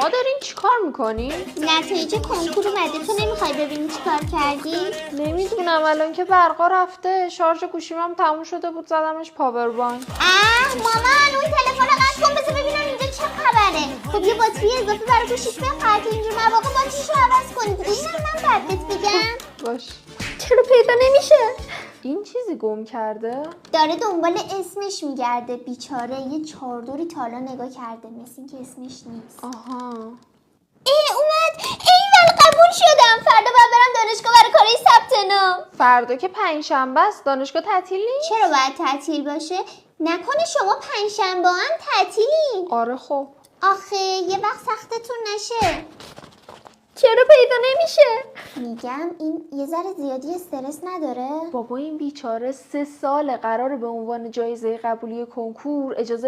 شما دارین چی کار میکنین؟ نتایج کنکور اومده، تو نمیخوای ببینی چی کار کردی؟ نمیدونم، الان که برقا رفته شارژ گوشیم هم تموم شده بود زدمش پاور بانک. مامان اون تلفن رو قطع کن بذار ببینم اینجا چه خبره. خب یه باتری اضافه برای گوشیت بخر که اینجور مواقع باتریشو عوض کنی دیگه. اینو من بعدت بگم. باش. چرا پیدا نمیشه؟ این چیزی گم کرده؟ داره دنبال اسمش میگرده بیچاره. یه چهاردوری تا حالا نگاه کرده مثل این که اسمش نیست. آها. اومد. ایول قبول شدم. فردا باید برم دانشگاه برای کارای ثبت نام. فردا که پنجشنبه است، دانشگاه تعطیل نیست؟ چرا باید تعطیل باشه؟ نکنه شما پنجشنبه هم تعطیلین؟ آره خب. آخه یه وقت سختتون نشه. چرا پیدا نمیشه؟ میگم این یه ذره زیادی استرس نداره؟ بابا این بیچاره 3 ساله قراره به عنوان جایزه قبولی کنکور اجازه